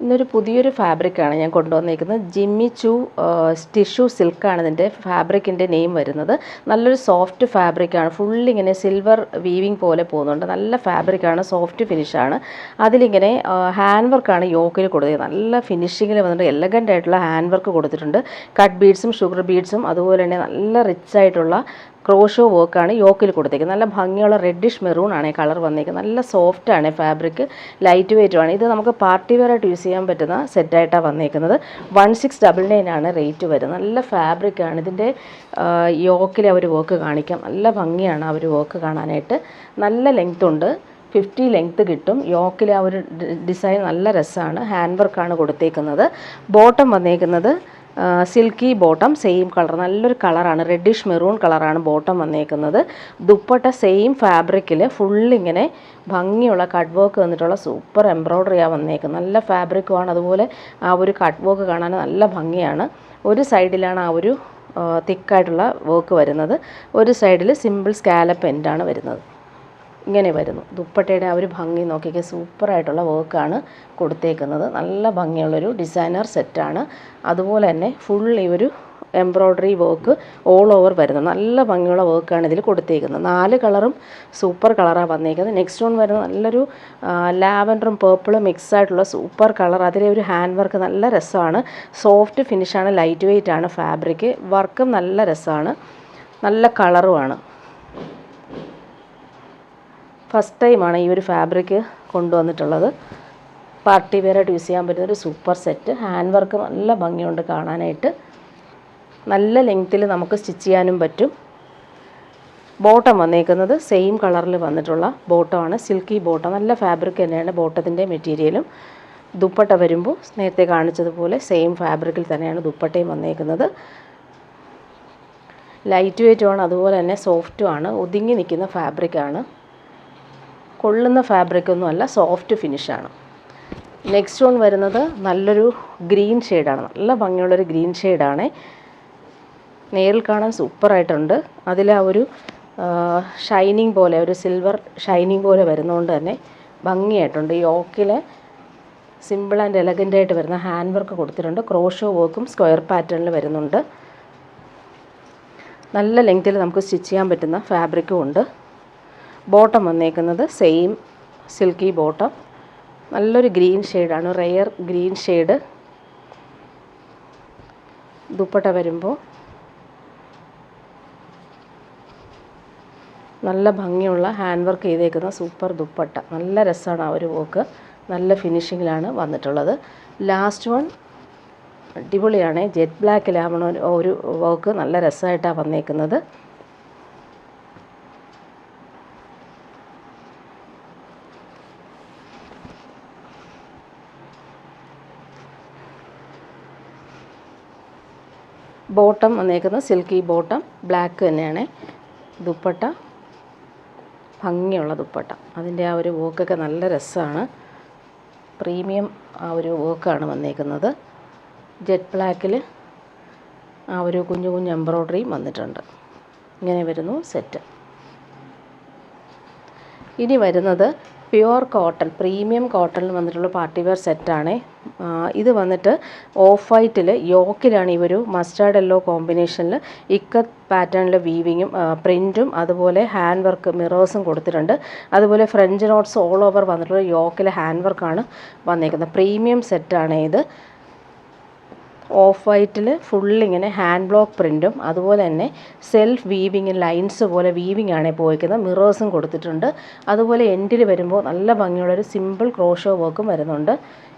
ഇന്നൊരു പുതിയൊരു ഫാബ്രിക്കാണ് ഞാൻ കൊണ്ടുവന്നിരിക്കുന്നത്. ജിമ്മി ചൂ ടിഷ്യൂ സിൽക്കാണ് ഇതിൻ്റെ ഫാബ്രിക്കിൻ്റെ നെയിം വരുന്നത്. നല്ലൊരു സോഫ്റ്റ് ഫാബ്രിക്കാണ്. ഫുള്ളിങ്ങനെ സിൽവർ വീവിങ് പോലെ പോകുന്നുണ്ട്. നല്ല ഫാബ്രിക്കാണ്, സോഫ്റ്റ് ഫിനിഷാണ്. അതിലിങ്ങനെ ഹാൻഡ് വർക്കാണ് യോക്കിൽ കൊടുത്തത്. നല്ല ഫിനിഷിങ്ങിൽ വന്നിട്ട് എലഗൻ്റ് ആയിട്ടുള്ള ഹാൻഡ് വർക്ക് കൊടുത്തിട്ടുണ്ട്. കട്ട് ബീഡ്സും ഷുഗർ ബീഡ്സും അതുപോലെ തന്നെ നല്ല റിച്ച് ആയിട്ടുള്ള ക്രോഷോ വർക്കാണ് യോക്കിൽ കൊടുത്തേക്കുന്നത്. നല്ല ഭംഗിയുള്ള റെഡിഷ് മെറൂൺ ആണ് കളർ വന്നേക്കുന്നത്. നല്ല സോഫ്റ്റാണ് ഫാബ്രിക്, ലൈറ്റ് വെയ്റ്റുമാണ്. ഇത് നമുക്ക് പാർട്ടി വെയർ ആയിട്ട് യൂസ് ചെയ്യാൻ പറ്റുന്ന സെറ്റായിട്ടാണ് വന്നേക്കുന്നത്. 1699 ആണ് റേറ്റ് വരുന്നത്. നല്ല ഫാബ്രിക്കാണ്. ഇതിൻ്റെ യോക്കിൽ അവർ വർക്ക് കാണിക്കാം. നല്ല ഭംഗിയാണ് അവർ വർക്ക് കാണാനായിട്ട്. നല്ല ലെങ്ത് ഉണ്ട്, 50 ലെങ്ത്ത് കിട്ടും. യോക്കിൽ ആ ഒരു ഡിസൈൻ നല്ല രസമാണ്. ഹാൻഡ് വർക്കാണ് കൊടുത്തേക്കുന്നത്. ബോട്ടം വന്നേക്കുന്നത് സിൽക്കി ബോട്ടം, സെയിം കളർ, നല്ലൊരു കളറാണ്, റെഡിഷ് മെറൂൺ കളറാണ് ബോട്ടം വന്നേക്കുന്നത്. ദുപ്പട്ട സെയിം ഫാബ്രിക്കിൽ ഫുള്ളിങ്ങനെ ഭംഗിയുള്ള കട്ട് വർക്ക് വന്നിട്ടുള്ള സൂപ്പർ എംബ്രോയ്ഡറിയാണ് വന്നേക്കുന്നത്. നല്ല ഫാബ്രിക്കുമാണ്. അതുപോലെ ആ ഒരു കട്ട് വർക്ക് കാണാൻ നല്ല ഭംഗിയാണ്. ഒരു സൈഡിലാണ് ആ ഒരു തിക്കായിട്ടുള്ള വർക്ക് വരുന്നത്, ഒരു സൈഡിൽ സിമ്പിൾ സ്കാലപ്പ് എൻഡാണ് വരുന്നത്. ഇങ്ങനെ വരുന്നു. ദുപ്പട്ടയുടെ ആ ഒരു ഭംഗി നോക്കിയൊക്കെ സൂപ്പറായിട്ടുള്ള വർക്കാണ് കൊടുത്തേക്കുന്നത്. നല്ല ഭംഗിയുള്ളൊരു ഡിസൈനർ സെറ്റാണ്. അതുപോലെ തന്നെ ഫുൾ ഈ ഒരു എംബ്രോയ്ഡറി വർക്ക് ഓൾ ഓവർ വരുന്നു. നല്ല ഭംഗിയുള്ള വർക്കാണ് ഇതിൽ കൊടുത്തേക്കുന്നത്. 4 കളറും സൂപ്പർ കളറാണ് വന്നേക്കുന്നത്. നെക്സ്റ്റ് വൺ വരുന്നത് നല്ലൊരു ലാവൻഡറും പേർപ്പിളും മിക്സ് ആയിട്ടുള്ള സൂപ്പർ കളർ. അതിലെ ഒരു ഹാൻഡ് വർക്ക് നല്ല രസമാണ്. സോഫ്റ്റ് ഫിനിഷാണ്, ലൈറ്റ് വെയ്റ്റ് ആണ് ഫാബ്രിക്. വർക്കും നല്ല രസമാണ്, നല്ല കളറുമാണ്. ഫസ്റ്റ് ടൈമാണ് ഈ ഒരു ഫാബ്രിക് കൊണ്ടുവന്നിട്ടുള്ളത്. പാർട്ടി വെയറായിട്ട് യൂസ് ചെയ്യാൻ പറ്റുന്നൊരു സൂപ്പർ സെറ്റ്. ഹാൻഡ് വർക്ക് നല്ല ഭംഗിയുണ്ട് കാണാനായിട്ട്. നല്ല ലെങ്ത്തിൽ നമുക്ക് സ്റ്റിച്ച് ചെയ്യാനും പറ്റും. ബോട്ടം വന്നേക്കുന്നത് സെയിം കളറിൽ വന്നിട്ടുള്ള ബോട്ടമാണ്, സിൽക്കി ബോട്ടം. നല്ല ഫാബ്രിക് തന്നെയാണ് ബോട്ടത്തിൻ്റെ മെറ്റീരിയലും. ദുപ്പട്ട വരുമ്പോൾ നേരത്തെ കാണിച്ചതുപോലെ സെയിം ഫാബ്രിക്കിൽ തന്നെയാണ് ദുപ്പട്ടയും വന്നേക്കുന്നത്. ലൈറ്റ് വെയ്റ്റുമാണ്, അതുപോലെ തന്നെ സോഫ്റ്റുമാണ്. ഒതുങ്ങി നിൽക്കുന്ന ഫാബ്രിക്കാണ്. കൊള്ളുന്ന ഫാബ്രിക്കൊന്നും അല്ല, സോഫ്റ്റ് ഫിനിഷാണ്. നെക്സ്റ്റ് വൺ വരുന്നത് നല്ലൊരു ഗ്രീൻ ഷെയ്ഡാണ്. നല്ല ഭംഗിയുള്ളൊരു ഗ്രീൻ ഷെയ്ഡാണ്. നേരിൽ കാണാൻ സൂപ്പറായിട്ടുണ്ട്. അതിൽ ആ ഒരു ഷൈനിങ് പോലെ, ഒരു സിൽവർ ഷൈനിങ് പോലെ വരുന്നതുകൊണ്ട് തന്നെ ഭംഗിയായിട്ടുണ്ട്. യോക്കിൽ സിമ്പിൾ ആൻഡ് എലഗൻ്റായിട്ട് വരുന്ന ഹാൻഡ് വർക്ക് കൊടുത്തിട്ടുണ്ട്. ക്രോഷോ വർക്കും സ്ക്വയർ പാറ്റേണിൽ വരുന്നുണ്ട്. നല്ല ലെങ്ത്തിൽ നമുക്ക് സ്റ്റിച്ച് ചെയ്യാൻ പറ്റുന്ന ഫാബ്രിക്കും ഉണ്ട്. ബോട്ടം വന്നേക്കുന്നത് സെയിം സിൽക്കി ബോട്ടം. നല്ലൊരു ഗ്രീൻ ഷെയ്ഡാണ്, റെയർ ഗ്രീൻ ഷെയ്ഡ്. ദുപ്പട്ട വരുമ്പോൾ നല്ല ഭംഗിയുള്ള ഹാൻഡ് വർക്ക് ചെയ്തേക്കുന്ന സൂപ്പർ ദുപ്പട്ട. നല്ല രസമാണ് ആ ഒരു വർക്ക്, നല്ല ഫിനിഷിങ്ങിലാണ് വന്നിട്ടുള്ളത്. ലാസ്റ്റ് വൺ അടിപൊളിയാണ്. ജെറ്റ് ബ്ലാക്കിലാണ് ഒരു വർക്ക്, നല്ല രസമായിട്ടാണ് വന്നേക്കുന്നത്. ബോട്ടം വന്നേക്കുന്നത് സിൽക്കി ബോട്ടം, ബ്ലാക്ക് തന്നെയാണ്. ദുപ്പട്ട ഭംഗിയുള്ള ദുപ്പട്ട. അതിൻ്റെ ആ ഒരു വർക്കൊക്കെ നല്ല രസമാണ്. പ്രീമിയം ആ ഒരു വർക്കാണ് വന്നേക്കുന്നത്. ജെറ്റ് ബ്ലാക്കിൽ ആ ഒരു കുഞ്ഞു കുഞ്ഞു എംബ്രോയ്ഡറിയും വന്നിട്ടുണ്ട്. ഇങ്ങനെ വരുന്നു സെറ്റ്. ഇനി വരുന്നത് പ്യുവർ കോട്ടൺ, പ്രീമിയം കോട്ടണിൽ വന്നിട്ടുള്ള പാർട്ടി വെയർ സെറ്റാണ്. ഇത് വന്നിട്ട് ഓഫ് വൈറ്റിൽ യോക്കിലാണ് ഈ ഒരു മസ്റ്റാർഡ് യെല്ലോ കോമ്പിനേഷനിൽ ഇക്കത്ത് പാറ്റേണിൽ വീവിങ്ങും പ്രിൻറ്റും അതുപോലെ ഹാൻഡ് വർക്ക് മിറേഴ്സും കൊടുത്തിട്ടുണ്ട്. അതുപോലെ ഫ്രഞ്ച് നോട്ട്സ് ഓൾ ഓവർ വന്നിട്ടുള്ള യോക്കിൽ ഹാൻഡ് വർക്കാണ് വന്നേക്കുന്നത്. പ്രീമിയം സെറ്റാണ് ഇത്. ഓഫ് വൈറ്റിൽ ഫുള്ളിങ്ങനെ ഹാൻഡ് ബ്ലോക്ക് പ്രിൻറ്റും അതുപോലെ തന്നെ സെൽഫ് വീവിങ് ലൈൻസ് പോലെ വീവിങ് ആണ് പോയിരിക്കുന്നത്. മിറേഴ്സും കൊടുത്തിട്ടുണ്ട്. അതുപോലെ എൻഡിൽ വരുമ്പോൾ നല്ല ഭംഗിയുള്ളൊരു സിമ്പിൾ ക്രോഷോ വർക്കും വരുന്നുണ്ട്.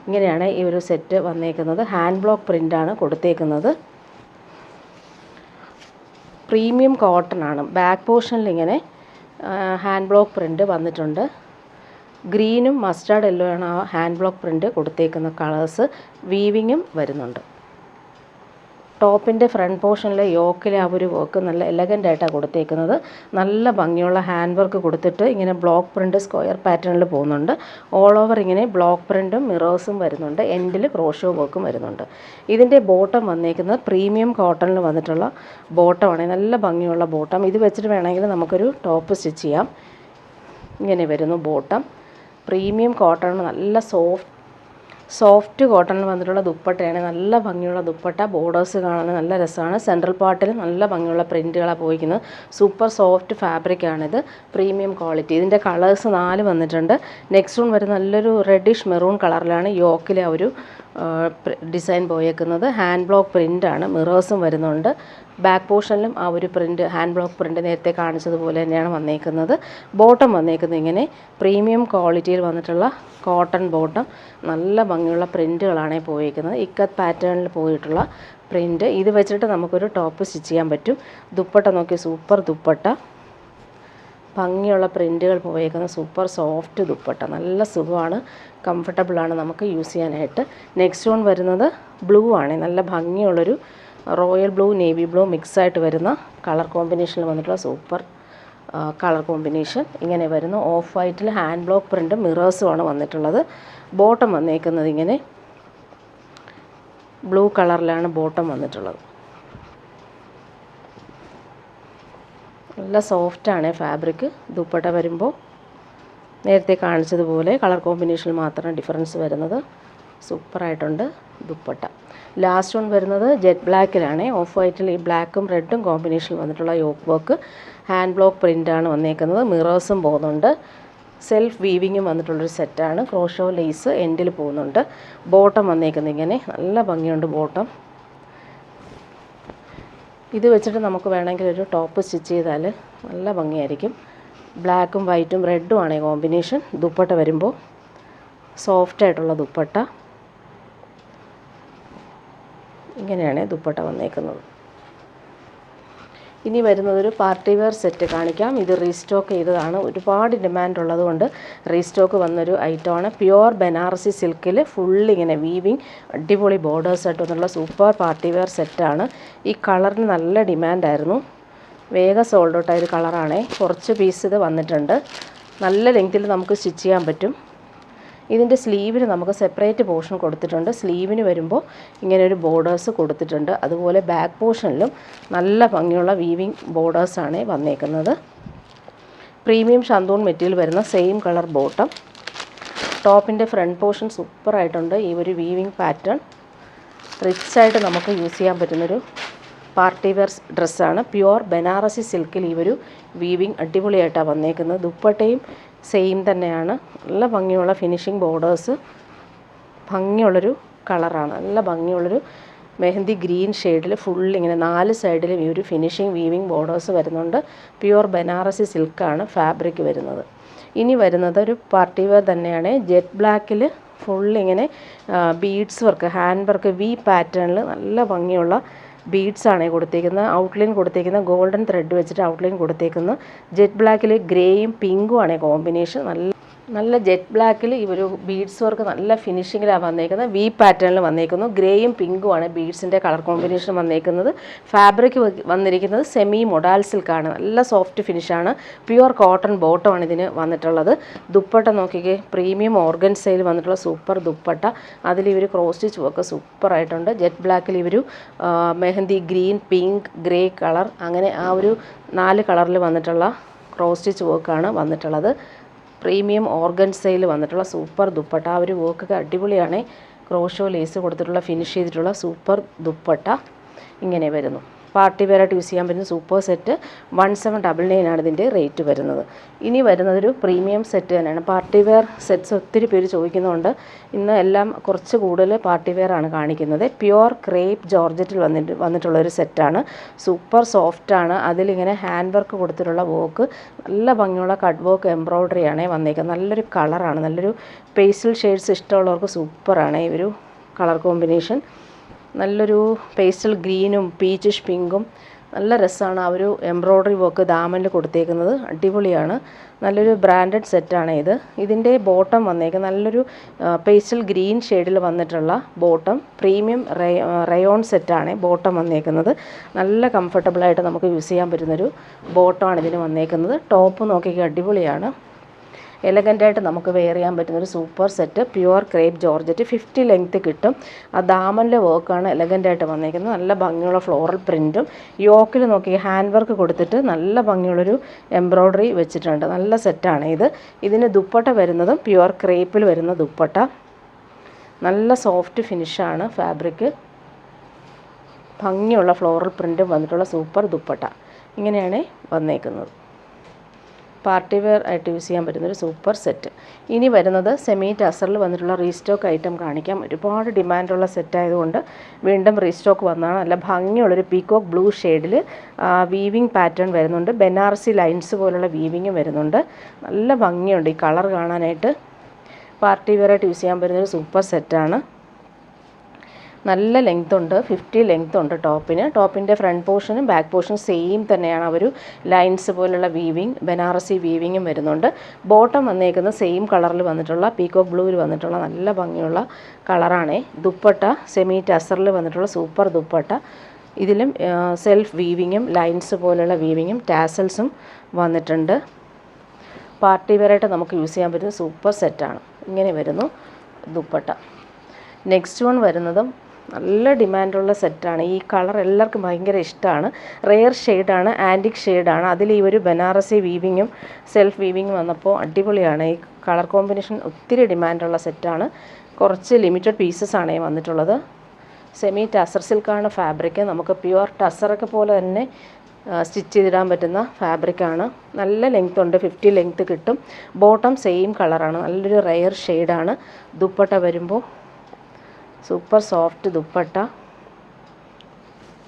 ഇങ്ങനെയാണ് ഈ ഒരു സെറ്റ് വന്നേക്കുന്നത്. ഹാൻഡ് ബ്ലോക്ക് പ്രിൻ്റാണ് കൊടുത്തേക്കുന്നത്. പ്രീമിയം കോട്ടൺ ആണ്. ബാക്ക് പോർഷനിൽ ഇങ്ങനെ ഹാൻഡ് ബ്ലോക്ക് പ്രിൻ്റ് വന്നിട്ടുണ്ട്. ഗ്രീനും മസ്റ്റാർഡ് യെല്ലോ ആണ് ആ ഹാൻഡ് ബ്ലോക്ക് പ്രിൻ്റ് കൊടുത്തേക്കുന്ന കളേഴ്സ്. വീവിങ്ങും വരുന്നുണ്ട്. ടോപ്പിൻ്റെ ഫ്രണ്ട് പോർഷനിലെ യോക്കിലെ ആ ഒരു വർക്ക് നല്ല എലഗൻ്റായിട്ടാണ് കൊടുത്തേക്കുന്നത്. നല്ല ഭംഗിയുള്ള ഹാൻഡ് വർക്ക് കൊടുത്തിട്ട് ഇങ്ങനെ ബ്ലോക്ക് പ്രിൻ്റ് സ്ക്വയർ പാറ്റേണിൽ പോകുന്നുണ്ട്. ഓൾ ഓവർ ഇങ്ങനെ ബ്ലോക്ക് പ്രിൻറ്റും മിറേഴ്സും വരുന്നുണ്ട്. എൻഡിൽ ക്രോഷോ വർക്കും വരുന്നുണ്ട്. ഇതിൻ്റെ ബോട്ടം വന്നേക്കുന്നത് പ്രീമിയം കോട്ടണിൽ വന്നിട്ടുള്ള ബോട്ടമാണ്. നല്ല ഭംഗിയുള്ള ബോട്ടം. ഇത് വെച്ചിട്ട് വേണമെങ്കിൽ നമുക്കൊരു ടോപ്പ് സ്റ്റിച്ച് ചെയ്യാം. ഇങ്ങനെ വരുന്നു ബോട്ടം. പ്രീമിയം കോട്ടൺ, നല്ല സോഫ്റ്റ് കോട്ടണിൽ വന്നിട്ടുള്ള ദുപ്പട്ടയാണ്. നല്ല ഭംഗിയുള്ള ദുപ്പട്ട. ബോർഡേഴ്സ് കാണാൻ നല്ല രസമാണ്. സെൻട്രൽ പാർട്ടിൽ നല്ല ഭംഗിയുള്ള പ്രിൻറ്റുകളാണ് പോയിരിക്കുന്നത്. സൂപ്പർ സോഫ്റ്റ് ഫാബ്രിക്കാണിത്. Premium quality. ഇതിൻ്റെ കളേഴ്സ് 4 വന്നിട്ടുണ്ട്. നെക്സ്റ്റ് വൺ വരുന്ന നല്ലൊരു റെഡിഷ് മെറൂൺ കളറിലാണ് യോക്കിലെ ഒരു ഡിസൈൻ പോയേക്കുന്നത്. ഹാൻഡ് ബ്ലോക്ക് പ്രിൻ്റാണ്. മിറേഴ്സും വരുന്നുണ്ട്. ബാക്ക് പോർഷനിലും ആ ഒരു പ്രിൻറ്റ്, ഹാൻഡ് ബ്ലോക്ക് പ്രിൻറ്റ് നേരത്തെ കാണിച്ചതുപോലെ തന്നെയാണ് വന്നേക്കുന്നത്. ബോട്ടം വന്നേക്കുന്നത് ഇങ്ങനെ പ്രീമിയം ക്വാളിറ്റിയിൽ വന്നിട്ടുള്ള കോട്ടൺ ബോട്ടം. നല്ല ഭംഗിയുള്ള പ്രിൻറ്റുകളാണ് പോയിരിക്കുന്നത്. ഇക്കത്ത് പാറ്റേണിൽ പോയിട്ടുള്ള പ്രിൻറ്റ്. ഇത് വെച്ചിട്ട് നമുക്കൊരു ടോപ്പ് സ്റ്റിച്ച് ചെയ്യാൻ പറ്റും. ദുപ്പട്ട നോക്കി, സൂപ്പർ ദുപ്പട്ട. ഭംഗിയുള്ള പ്രിൻറ്റുകൾ പോയേക്കുന്ന സൂപ്പർ സോഫ്റ്റ് ദുപ്പട്ട. നല്ല സുഖമാണ്, കംഫർട്ടബിളാണ് നമുക്ക് യൂസ് ചെയ്യാനായിട്ട്. നെക്സ്റ്റ് വൺ വരുന്നത് ബ്ലൂ ആണ്. നല്ല ഭംഗിയുള്ളൊരു റോയൽ ബ്ലൂ, നേവി ബ്ലൂ മിക്സായിട്ട് വരുന്ന കളർ കോമ്പിനേഷനിൽ വന്നിട്ടുള്ള സൂപ്പർ കളർ കോമ്പിനേഷൻ. ഇങ്ങനെ വരുന്നു. ഓഫ് വൈറ്റിൽ ഹാൻഡ് ബ്ലോക്ക് പ്രിൻറ്റും മിറേഴ്സുമാണ് വന്നിട്ടുള്ളത്. ബോട്ടം വന്നേക്കുന്നത് ഇങ്ങനെ ബ്ലൂ കളറിലാണ് ബോട്ടം വന്നിട്ടുള്ളത്. നല്ല സോഫ്റ്റാണ് ഫാബ്രിക്. ദുപ്പട്ട വരുമ്പോൾ നേരത്തെ കാണിച്ചതുപോലെ കളർ കോമ്പിനേഷനിൽ മാത്രമാണ് ഡിഫറൻസ് വരുന്നത്. സൂപ്പറായിട്ടുണ്ട് ദുപ്പട്ട. ലാസ്റ്റ് വൺ വരുന്നത് ജെറ്റ് ബ്ലാക്കിലാണ്. ഓഫ് വൈറ്റിൽ ഈ ബ്ലാക്കും റെഡും കോമ്പിനേഷനിൽ വന്നിട്ടുള്ള യോക്ക് വർക്ക്. ഹാൻഡ് ബ്ലോക്ക് പ്രിൻ്റാണ് വന്നേക്കുന്നത്. മിറേഴ്സും പോകുന്നുണ്ട്. സെൽഫ് വീവിങ്ങും വന്നിട്ടുള്ളൊരു സെറ്റാണ്. ക്രോഷോ ലേസ് എൻഡിൽ പോകുന്നുണ്ട്. ബോട്ടം വന്നേക്കുന്നത് ഇങ്ങനെ നല്ല ഭംഗിയുണ്ട് ബോട്ടം. ഇത് വെച്ചിട്ട് നമുക്ക് വേണമെങ്കിൽ ഒരു ടോപ്പ് സ്റ്റിച്ച് ചെയ്താൽ നല്ല ഭംഗിയായിരിക്കും. ബ്ലാക്കും വൈറ്റും റെഡും ആണ് കോമ്പിനേഷൻ. ദുപ്പട്ട വരുമ്പോൾ സോഫ്റ്റായിട്ടുള്ള ദുപ്പട്ട. ഇങ്ങനെയാണ് ദുപ്പട്ട വന്നേക്കുന്നത്. ഇനി വരുന്നതൊരു പാർട്ടി വെയർ സെറ്റ് കാണിക്കാം. ഇത് റീസ്റ്റോക്ക് ചെയ്തതാണ്. ഒരുപാട് ഡിമാൻഡ് ഉള്ളതുകൊണ്ട് റീസ്റ്റോക്ക് വന്നൊരു ഐറ്റമാണ്. പ്യുവർ ബനാറസി സിൽക്കിൽ ഫുള്ളിങ്ങനെ വീവിങ്, അടിപൊളി ബോർഡേഴ്സ് ആയിട്ട് വന്നുള്ള സൂപ്പർ പാർട്ടി വെയർ സെറ്റാണ്. ഈ കളറിന് നല്ല ഡിമാൻഡായിരുന്നു. വേഗം സോൾഡ് ഔട്ട് ആയൊരു കളറാണേ. കുറച്ച് പീസ് ഇത് വന്നിട്ടുണ്ട്. നല്ല ലെങ്ത്തിൽ നമുക്ക് സ്റ്റിച്ച് ചെയ്യാൻ പറ്റും. ഇതിൻ്റെ സ്ലീവിന് നമുക്ക് സെപ്പറേറ്റ് പോർഷൻ കൊടുത്തിട്ടുണ്ട്. സ്ലീവിന് വരുമ്പോൾ ഇങ്ങനെ ഒരു ബോർഡേഴ്സ് കൊടുത്തിട്ടുണ്ട്. അതുപോലെ ബാക്ക് പോർഷനിലും നല്ല ഭംഗിയുള്ള വീവിങ് ബോർഡേഴ്സാണ് വന്നേക്കുന്നത്. പ്രീമിയം ഷന്തൂൺ മെറ്റീരിയൽ വരുന്ന സെയിം കളർ ബോട്ടം. ടോപ്പിൻ്റെ ഫ്രണ്ട് പോർഷൻ സൂപ്പറായിട്ടുണ്ട്. ഈ ഒരു വീവിങ് പാറ്റേൺ റിച്ചായിട്ട് നമുക്ക് യൂസ് ചെയ്യാൻ പറ്റുന്നൊരു പാർട്ടി വെയർ ഡ്രസ്സാണ്. പ്യുവർ ബനാറസി സിൽക്കിൽ ഈ ഒരു വീവിങ് അടിപൊളിയായിട്ടാണ് വന്നേക്കുന്നത്. ദുപ്പട്ടയും സെയിം തന്നെയാണ്. നല്ല ഭംഗിയുള്ള ഫിനിഷിങ് ബോർഡേഴ്സ്. ഭംഗിയുള്ളൊരു കളറാണ്. നല്ല ഭംഗിയുള്ളൊരു മെഹന്തി ഗ്രീൻ ഷെയ്ഡിൽ ഫുള്ളിങ്ങനെ 4 സൈഡിലും ഈ ഒരു ഫിനിഷിങ് വീവിങ് ബോർഡേഴ്സ് വരുന്നുണ്ട്. പ്യുവർ ബനാറസി സിൽക്കാണ് ഫാബ്രിക് വരുന്നത്. ഇനി വരുന്നത് ഒരു പാർട്ടി വെയർ തന്നെയാണ്. ജെറ്റ് ബ്ലാക്കിൽ ഫുള്ളിങ്ങനെ beads work, hand work, V പാറ്റേണിൽ നല്ല ഭംഗിയുള്ള ബീഡ്സാണ് കൊടുത്തേക്കുന്നത്. ഔട്ട്ലൈൻ കൊടുത്തേക്കുന്ന ഗോൾഡൻ ത്രെഡ് വെച്ചിട്ട് ഔട്ട്ലൈൻ കൊടുത്തേക്കുന്നത്. ജെറ്റ് ബ്ലാക്കിൽ ഗ്രേയും പിങ്കും ആണ് കോമ്പിനേഷൻ. നല്ല ജെറ്റ് ബ്ലാക്കിൽ ഈ ഒരു ബീഡ്സ് വർക്ക് നല്ല ഫിനിഷിങ്ങിലാണ് വന്നേക്കുന്നത്. വി പാറ്റേണിൽ വന്നേക്കുന്നു. ഗ്രേയും പിങ്കുമാണ് ബീഡ്സിൻ്റെ കളർ കോമ്പിനേഷൻ വന്നേക്കുന്നത്. ഫാബ്രിക് വന്നിരിക്കുന്നത് സെമി മൊഡാൽ സിൽക്കാണ്. നല്ല സോഫ്റ്റ് ഫിനിഷാണ്. പ്യുവർ കോട്ടൺ ബോട്ടമാണ് ഇതിന് വന്നിട്ടുള്ളത്. ദുപ്പട്ട നോക്കിക്കേ, പ്രീമിയം ഓർഗൻസയിൽ വന്നിട്ടുള്ള സൂപ്പർ ദുപ്പട്ട. അതിൽ ഇവർ ക്രോസ് സ്റ്റിച്ച് വർക്ക് സൂപ്പറായിട്ടുണ്ട്. ജെറ്റ് ബ്ലാക്കിൽ ഇവർ mehndi green, pink, grey colour, അങ്ങനെ ആ ഒരു 4 കളറിൽ വന്നിട്ടുള്ള ക്രോസ് സ്റ്റിച്ച് വർക്കാണ് വന്നിട്ടുള്ളത്. പ്രീമിയം ഓർഗൻസയിൽ വന്നിട്ടുള്ള സൂപ്പർ ദുപ്പട്ട. ആ ഒരു വർക്കൊക്കെ അടിപൊളിയാണ്. ക്രോഷോ ലേസ് കൊടുത്തിട്ടുള്ള ഫിനിഷ് ചെയ്തിട്ടുള്ള സൂപ്പർ ദുപ്പട്ട ഇങ്ങനെ വരുന്നു. പാർട്ടി വെയറായിട്ട് യൂസ് ചെയ്യാൻ പറ്റുന്ന സൂപ്പർ സെറ്റ് 1799 ആണ് ഇതിൻ്റെ റേറ്റ് വരുന്നത്. ഇനി വരുന്നതൊരു പ്രീമിയം സെറ്റ് തന്നെയാണ്. പാർട്ടി വെയർ സെറ്റ്സ് ഒത്തിരി പേര് ചോദിക്കുന്നതുകൊണ്ട് ഇന്ന് എല്ലാം കുറച്ച് കൂടുതൽ പാർട്ടി വെയർ ആണ് കാണിക്കുന്നത്. പ്യുവർ ക്രേപ്പ് ജോർജറ്റിൽ വന്നിട്ടുള്ളൊരു സെറ്റാണ്. സൂപ്പർ സോഫ്റ്റാണ്. അതിലിങ്ങനെ ഹാൻഡ് വർക്ക് കൊടുത്തിട്ടുള്ള വർക്ക്, നല്ല ഭംഗിയുള്ള കട്ട് വർക്ക് എംബ്രോയ്ഡറി ആണ് വന്നേക്കുന്നത്. നല്ലൊരു കളറാണ്. നല്ലൊരു പേസ്റ്റൽ ഷെയ്ഡ്സ് ഇഷ്ടമുള്ളവർക്ക് സൂപ്പറാണ് ഈ ഒരു കളർ കോമ്പിനേഷൻ. നല്ലൊരു പേസ്റ്റൽ ഗ്രീനും പീച്ചിഷ് പിങ്കും നല്ല രസമാണ്. ആ ഒരു എംബ്രോയ്ഡറി വർക്ക് ദാമനിൽ കൊടുത്തേക്കുന്നത് അടിപൊളിയാണ്. നല്ലൊരു ബ്രാൻഡഡ് സെറ്റാണ് ഇത്. ഇതിൻ്റെ ബോട്ടം വന്നേക്കുന്നത് നല്ലൊരു പേസ്റ്റൽ ഗ്രീൻ ഷെയ്ഡിൽ വന്നിട്ടുള്ള ബോട്ടം. പ്രീമിയം റയോൺ സെറ്റാണ് ബോട്ടം വന്നേക്കുന്നത്. നല്ല കംഫർട്ടബിളായിട്ട് നമുക്ക് യൂസ് ചെയ്യാൻ പറ്റുന്നൊരു ബോട്ടമാണ് ഇതിന് വന്നേക്കുന്നത്. ടോപ്പ് നോക്കിക്കുക, അടിപൊളിയാണ്. എലഗൻ്റായിട്ട് നമുക്ക് വെയർ ചെയ്യാൻ പറ്റുന്നൊരു super set. Pure crepe georgette 50 length കിട്ടും. ആ ദാമനിലെ വർക്കാണ് എലഗൻ്റായിട്ട് വന്നേക്കുന്നത്. നല്ല ഭംഗിയുള്ള ഫ്ലോറൽ പ്രിൻറ്റും യോക്കിൽ നോക്കി ഹാൻഡ് വർക്ക് കൊടുത്തിട്ട് നല്ല ഭംഗിയുള്ളൊരു എംബ്രോയ്ഡറി വെച്ചിട്ടുണ്ട്. നല്ല സെറ്റാണ് ഇത്. ഇതിന് ദുപ്പട്ട വരുന്നതും പ്യുവർ ക്രേപ്പിൽ വരുന്ന ദുപ്പട്ട. നല്ല സോഫ്റ്റ് ഫിനിഷാണ് ഫാബ്രിക്. ഭംഗിയുള്ള ഫ്ലോറൽ പ്രിൻറ്റും വന്നിട്ടുള്ള സൂപ്പർ ദുപ്പട്ട. ഇങ്ങനെയാണ് വന്നേക്കുന്നത്. പാർട്ടി വെയർ ആയിട്ട് യൂസ് ചെയ്യാൻ പറ്റുന്നൊരു സൂപ്പർ സെറ്റ്. ഇനി വരുന്നത് സെമി ടസറിൽ വന്നിട്ടുള്ള റീസ്റ്റോക്ക് ഐറ്റം കാണിക്കാം. ഒരുപാട് ഡിമാൻഡുള്ള സെറ്റ് ആയതുകൊണ്ട് വീണ്ടും റീസ്റ്റോക്ക് വന്നതാണ്. നല്ല ഭംഗിയുള്ളൊരു പീകോക്ക് ബ്ലൂ ഷെയ്ഡിൽ വീവിങ് പാറ്റേൺ വരുന്നുണ്ട്. ബനാറസി ലൈൻസ് പോലുള്ള വീവിങ്ങും വരുന്നുണ്ട്. നല്ല ഭംഗിയുണ്ട് ഈ കളർ കാണാനായിട്ട്. പാർട്ടി വെയർ ആയിട്ട് യൂസ് ചെയ്യാൻ പറ്റുന്നൊരു സൂപ്പർ സെറ്റാണ്. നല്ല ലെങ്ത് ഉണ്ട്, 50 ലെങ്ത് ഉണ്ട് ടോപ്പിന്. ടോപ്പിൻ്റെ ഫ്രണ്ട് പോർഷനും ബാക്ക് പോർഷനും സെയിം തന്നെയാണ്. ഒരു ലൈൻസ് പോലുള്ള വീവിങ്, ബനാറസി വീവിങ്ങും വരുന്നുണ്ട്. ബോട്ടം വന്നേക്കുന്ന സെയിം കളറിൽ വന്നിട്ടുള്ള പീകോക്ക് ബ്ലൂവിൽ വന്നിട്ടുള്ള നല്ല ഭംഗിയുള്ള കളറാണ്. ദുപ്പട്ട സെമി ടസറിൽ വന്നിട്ടുള്ള സൂപ്പർ ദുപ്പട്ട. ഇതിലും സെൽഫ് വീവിങ്ങും ലൈൻസ് പോലുള്ള വീവിങ്ങും ടാസൽസും വന്നിട്ടുണ്ട്. പാർട്ടി വെയറായിട്ട് നമുക്ക് യൂസ് ചെയ്യാൻ പറ്റുന്ന സൂപ്പർ സെറ്റാണ്. ഇങ്ങനെ വരുന്നു ദുപ്പട്ട. നെക്സ്റ്റ് വൺ വരുന്നതും നല്ല ഡിമാൻഡുള്ള സെറ്റാണ്. ഈ കളർ എല്ലാവർക്കും ഭയങ്കര ഇഷ്ടമാണ്. റെയർ ഷെയ്ഡാണ്, ആൻറ്റിക് ഷെയ്ഡാണ്. അതിൽ ഈ ഒരു ബനാറസി വീവിങ്ങും സെൽഫ് വീവിങ്ങും വന്നപ്പോൾ അടിപൊളിയാണ്. ഈ കളർ കോമ്പിനേഷൻ ഒത്തിരി ഡിമാൻഡുള്ള സെറ്റാണ്. കുറച്ച് ലിമിറ്റഡ് പീസസ് ആണ് വന്നിട്ടുള്ളത്. സെമി ടസർ സിൽക്കാണ് ഫാബ്രിക്. നമുക്ക് പ്യുവർ ടസറൊക്കെ പോലെ തന്നെ സ്റ്റിച്ച് ചെയ്തിടാൻ പറ്റുന്ന ഫാബ്രിക്കാണ്. നല്ല ലെങ്ത് ഉണ്ട്, 50 ലെങ്ത് കിട്ടും. ബോട്ടം സെയിം കളറാണ്. നല്ലൊരു റെയർ ഷെയ്ഡാണ്. ദുപ്പട്ട വരുമ്പോൾ സൂപ്പർ സോഫ്റ്റ് ദുപ്പട്ട.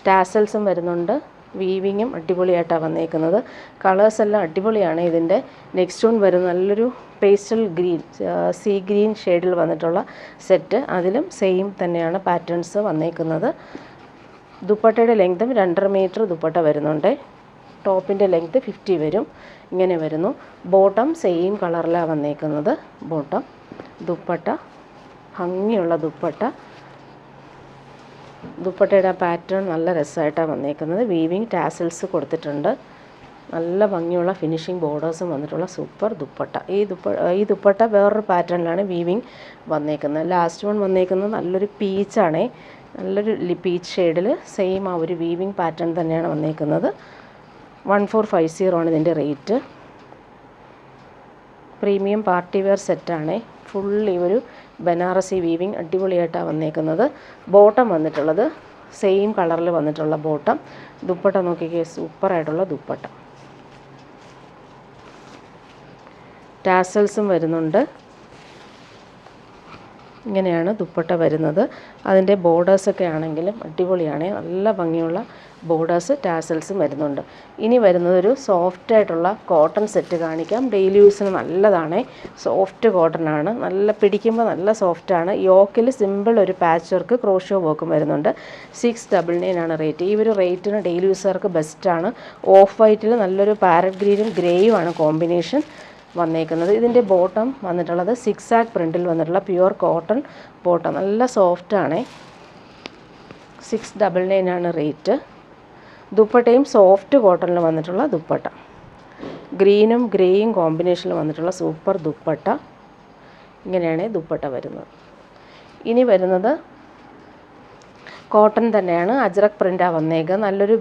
ടാസൽസും വരുന്നുണ്ട്. വീവിങ്ങും അടിപൊളിയായിട്ടാണ് വന്നേക്കുന്നത്. കളേഴ്സ് എല്ലാം അടിപൊളിയാണ് ഇതിൻ്റെ. നെക്സ്റ്റ് വൺ വരുന്ന നല്ലൊരു പേസ്റ്റൽ ഗ്രീൻ, സീ ഗ്രീൻ ഷെയ്ഡിൽ വന്നിട്ടുള്ള സെറ്റ്. അതിലും സെയിം തന്നെയാണ് പാറ്റേൺസ് വന്നേക്കുന്നത്. ദുപ്പട്ടയുടെ ലെങ്തും 2.5 മീറ്റർ ദുപ്പട്ട വരുന്നുണ്ട്. ടോപ്പിൻ്റെ ലെങ്ത് 50 വരും. ഇങ്ങനെ വരുന്നു. ബോട്ടം സെയിം കളറിലാണ് വന്നേക്കുന്നത്. ബോട്ടം ദുപ്പട്ട ഭംഗിയുള്ള ദുപ്പട്ട. ദുപ്പട്ടയുടെ പാറ്റേൺ നല്ല രസമായിട്ടാണ് വന്നേക്കുന്നത്. വീവിങ് ടാസൽസ് കൊടുത്തിട്ടുണ്ട്. നല്ല ഭംഗിയുള്ള ഫിനിഷിംഗ് ബോർഡേഴ്സും വന്നിട്ടുള്ള സൂപ്പർ ദുപ്പട്ട. ഈ ദുപ്പട്ട വേറൊരു പാറ്റേണിലാണ് വീവിങ് വന്നേക്കുന്നത്. ലാസ്റ്റ് വൺ വന്നേക്കുന്നത് നല്ലൊരു പീച്ചാണ്. നല്ലൊരു പീച്ച് ഷെയ്ഡിൽ സെയിം ആ ഒരു വീവിങ് പാറ്റേൺ തന്നെയാണ് വന്നേക്കുന്നത്. 1450 ആണ് ഇതിൻ്റെ റേറ്റ്. പ്രീമിയം പാർട്ടി വെയർ സെറ്റാണ്. ഫുൾ ഈ ഒരു ബനാറസി വീവിങ് അടിപൊളിയായിട്ടാണ് വന്നേക്കുന്നത്. ബോട്ടം വന്നിട്ടുള്ളത് സെയിം കളറിൽ വന്നിട്ടുള്ള ബോട്ടം. ദുപ്പട്ട നോക്കിക്കേ, സൂപ്പറായിട്ടുള്ള ദുപ്പട്ട. ടാസൽസും വരുന്നുണ്ട്. ഇങ്ങനെയാണ് ദുപ്പട്ട വരുന്നത്. അതിൻ്റെ ബോർഡേഴ്സൊക്കെ ആണെങ്കിലും അടിപൊളിയാണ്. നല്ല ഭംഗിയുള്ള ബോർഡേഴ്സ് ടാസൽസും വരുന്നുണ്ട്. ഇനി വരുന്നത് ഒരു സോഫ്റ്റായിട്ടുള്ള കോട്ടൺ സെറ്റ് കാണിക്കാം. ഡെയിലി യൂസിന് നല്ലതാണ്. സോഫ്റ്റ് കോട്ടൺ ആണ്. നല്ല പിടിക്കുമ്പോൾ നല്ല സോഫ്റ്റാണ്. യോക്കിൽ സിമ്പിൾ ഒരു പാച്ച് വർക്ക് ക്രോഷോ വർക്കും വരുന്നുണ്ട്. 699 ആണ് റേറ്റ്. ഈ ഒരു റേറ്റിന് ഡെയിലി യൂസർക്ക് ബെസ്റ്റാണ്. ഓഫ് വൈറ്റിൽ നല്ലൊരു പാരറ്റ് ഗ്രീനും ഗ്രേയും ആണ് കോമ്പിനേഷൻ വന്നേക്കുന്നത്. ഇതിൻ്റെ ബോട്ടം വന്നിട്ടുള്ളത് 6 പ്രിൻറ്റിൽ വന്നിട്ടുള്ള പ്യുവർ കോട്ടൺ ബോട്ടം. നല്ല സോഫ്റ്റാണ്. 699 ആണ് റേറ്റ്. ദുപ്പട്ടയും സോഫ്റ്റ് കോട്ടണിൽ വന്നിട്ടുള്ള ദുപ്പട്ട. ഗ്രീനും ഗ്രേയും കോമ്പിനേഷനിൽ വന്നിട്ടുള്ള സൂപ്പർ ദുപ്പട്ട. ഇങ്ങനെയാണ് ദുപ്പട്ട വരുന്നത്. ഇനി വരുന്നത് കോട്ടൺ തന്നെയാണ്. അജ്രക് പ്രിൻ്റാണ് വന്നേക്കുക. നല്ലൊരു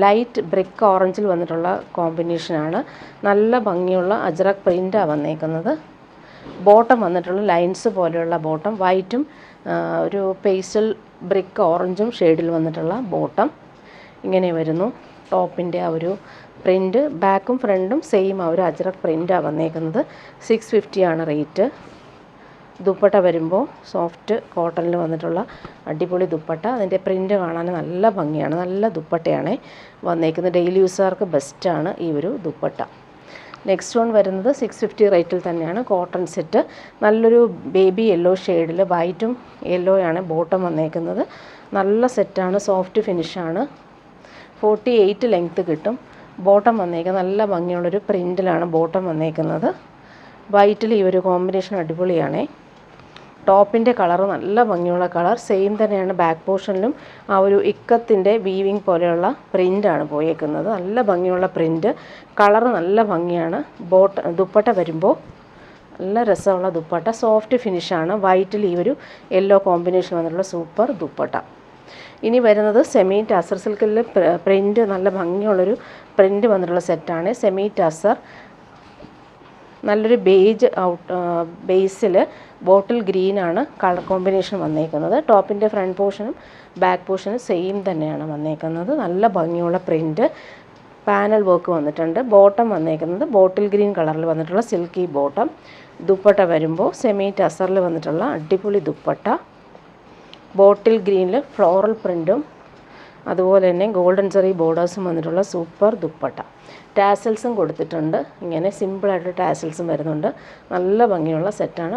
ലൈറ്റ് ബ്രിക്ക് ഓറഞ്ചിൽ വന്നിട്ടുള്ള കോമ്പിനേഷനാണ്. നല്ല ഭംഗിയുള്ള അജ്രക് പ്രിൻ്റാണ് വന്നേക്കുന്നത്. ബോട്ടം വന്നിട്ടുള്ള ലൈൻസ് പോലെയുള്ള ബോട്ടം. വൈറ്റും ഒരു പേസ്റ്റൽ ബ്രിക്ക് ഓറഞ്ചും ഷെയ്ഡിൽ വന്നിട്ടുള്ള ബോട്ടം. ഇങ്ങനെ വരുന്നു. ടോപ്പിൻ്റെ ആ ഒരു പ്രിൻറ്റ്. ബാക്കും ഫ്രണ്ടും സെയിം ആ ഒരു അജ്രക് പ്രിൻ്റാണ് വന്നേക്കുന്നത്. 650 ആണ് റേറ്റ്. ദുപ്പട്ട വരുമ്പോൾ സോഫ്റ്റ് കോട്ടണിൽ വന്നിട്ടുള്ള അടിപൊളി ദുപ്പട്ട. അതിൻ്റെ പ്രിൻ്റ് കാണാൻ നല്ല ഭംഗിയാണ്. നല്ല ദുപ്പട്ടയാണ് വന്നേക്കുന്നത്. ഡെയിലി യൂസുകാർക്ക് ബെസ്റ്റാണ് ഈ ഒരു ദുപ്പട്ട. നെക്സ്റ്റ് വൺ വരുന്നത് 650 റേറ്റിൽ തന്നെയാണ്. Cotton set. നല്ലൊരു ബേബി യെല്ലോ ഷെയ്ഡിൽ വൈറ്റും യെല്ലോയാണ് ബോട്ടം വന്നേക്കുന്നത്. നല്ല സെറ്റാണ്. സോഫ്റ്റ് ഫിനിഷാണ്. 48 ലെങ്ത്ത് കിട്ടും. ബോട്ടം വന്നേക്കുന്നത് നല്ല ഭംഗിയുള്ളൊരു പ്രിൻറ്റിലാണ് ബോട്ടം വന്നേക്കുന്നത്. വൈറ്റിൽ ഈ ഒരു കോമ്പിനേഷൻ അടിപൊളിയാണ്. ടോപ്പിൻ്റെ കളർ നല്ല ഭംഗിയുള്ള കളർ. സെയിം തന്നെയാണ് ബാക്ക് പോർഷനിലും. ആ ഒരു ഇക്കത്തിൻ്റെ വീവിങ് പോലെയുള്ള പ്രിൻ്റാണ് പോയേക്കുന്നത്. നല്ല ഭംഗിയുള്ള പ്രിൻറ്റ്. കളർ നല്ല ഭംഗിയാണ്. ദുപ്പട്ട വരുമ്പോൾ നല്ല രസമുള്ള ദുപ്പട്ട. സോഫ്റ്റ് ഫിനിഷാണ്. വൈറ്റിൽ ഈ ഒരു യെല്ലോ കോമ്പിനേഷൻ വന്നിട്ടുള്ള സൂപ്പർ ദുപ്പട്ട. ഇനി വരുന്നത് സെമി ടസർ സിൽക്കിൽ പ്രിൻറ്റ് നല്ല ഭംഗിയുള്ളൊരു പ്രിൻറ്റ് വന്നിട്ടുള്ള സെറ്റാണ്. സെമി ടസർ നല്ലൊരു ബേജ് ബേസിൽ ബോട്ടിൽ ഗ്രീനാണ് കളർ കോമ്പിനേഷൻ വന്നേക്കുന്നത്. ടോപ്പിൻ്റെ ഫ്രണ്ട് പോർഷനും ബാക്ക് പോർഷനും സെയിം തന്നെയാണ് വന്നേക്കുന്നത്. നല്ല ഭംഗിയുള്ള പ്രിൻറ്റ്, പാനൽ വർക്ക് വന്നിട്ടുണ്ട്. ബോട്ടം വന്നേക്കുന്നത് ബോട്ടിൽ ഗ്രീൻ കളറിൽ വന്നിട്ടുള്ള സിൽക്കി ബോട്ടം. ദുപ്പട്ട വരുമ്പോൾ സെമി ടസറിൽ വന്നിട്ടുള്ള അടിപൊളി ദുപ്പട്ട, ബോട്ടിൽ ഗ്രീനിൽ ഫ്ലോറൽ പ്രിൻറ്റും അതുപോലെ തന്നെ ഗോൾഡൻ സെറി ബോർഡേഴ്സും വന്നിട്ടുള്ള സൂപ്പർ ദുപ്പട്ട. ടാസൽസും കൊടുത്തിട്ടുണ്ട്. ഇങ്ങനെ സിമ്പിളായിട്ട് ടാസൽസും വരുന്നുണ്ട്. നല്ല ഭംഗിയുള്ള സെറ്റാണ്.